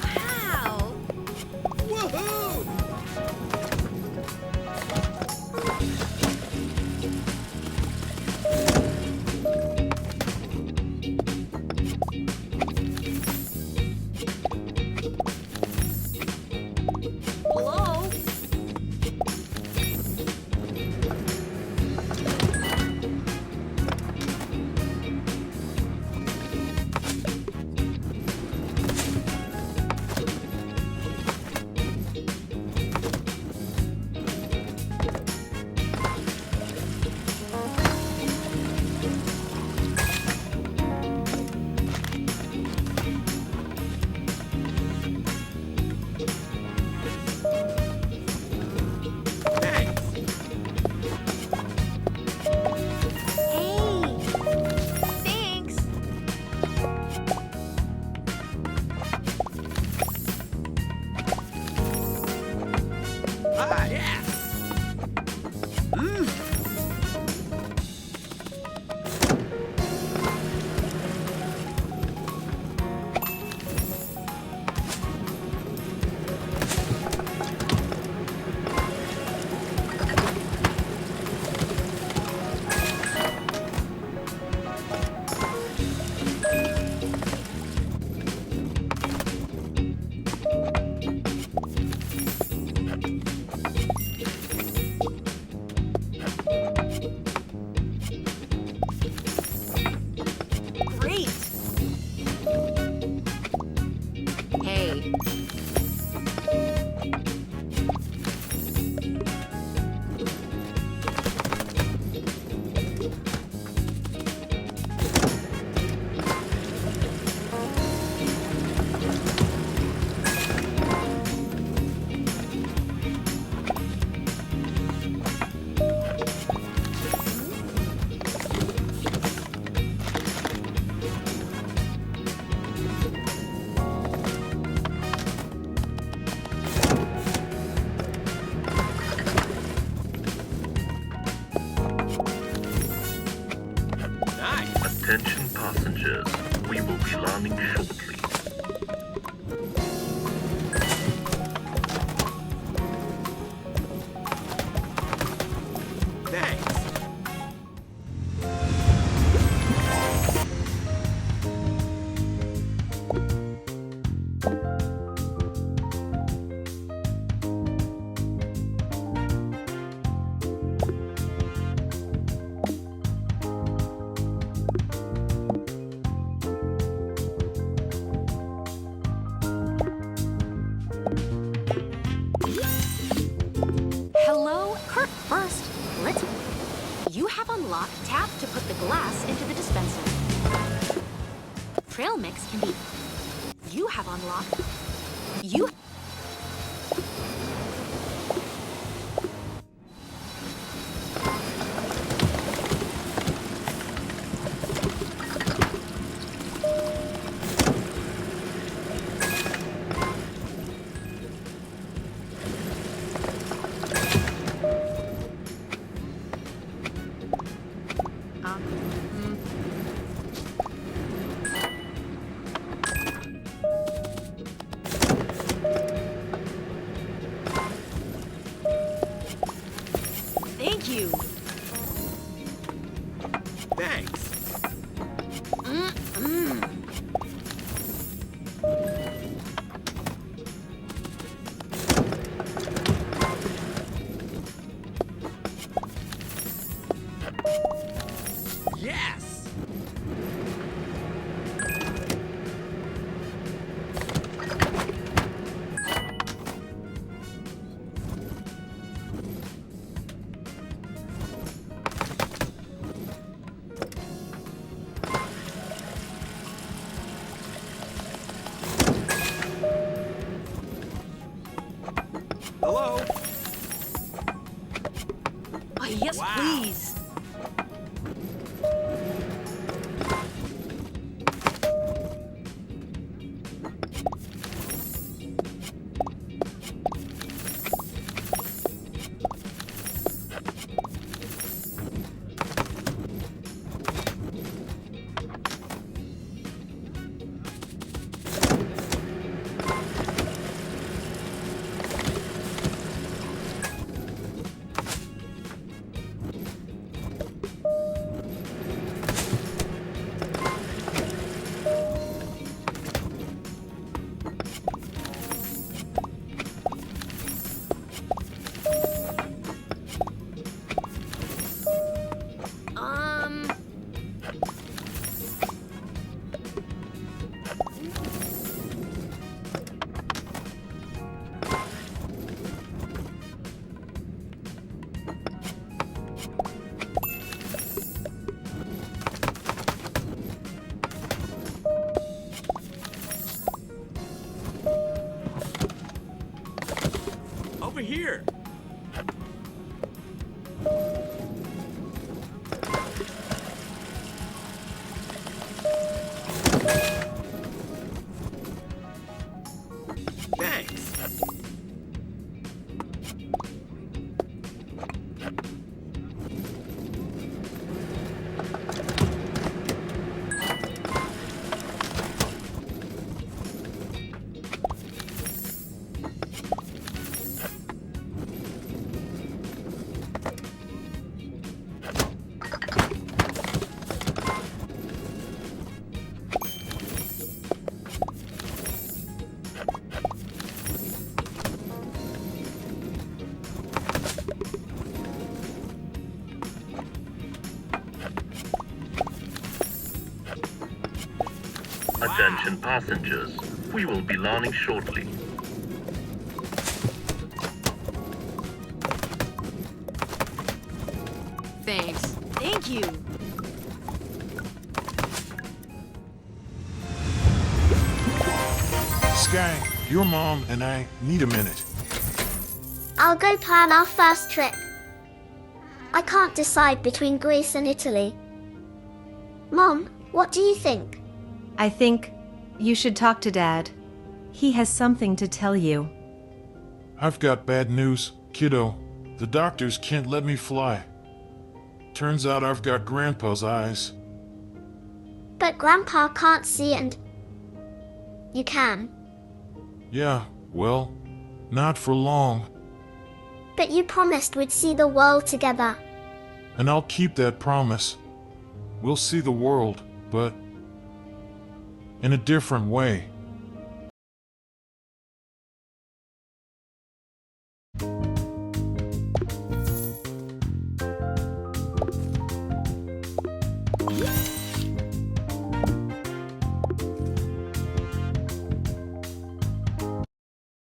Wow! Woohoo! Hello? Thanks. Hey! Thanks! Ah, yeah. Great! Hey. Nice. Attention passengers, we will be landing shortly. Thanks. Hello? First, let's... You have unlocked tap to put the glass into the dispenser. Trail mix can be... You have unlocked... You... Hello? Oh, yes, Wow. please. Um... Over here. Thanks. Attention passengers, we will be landing shortly. Thanks. Thank you. Sky, your mom and I need a minute. I'll go plan our first trip. I can't decide between Greece and Italy. Mom, what do you think? I think you should talk to Dad. He has something to tell you. I've got bad news, kiddo. The doctors can't let me fly. Turns out I've got Grandpa's eyes. But Grandpa can't see and... You can. Yeah, well, not for long. But you promised we'd see the world together. And I'll keep that promise. We'll see the world, but in a different way.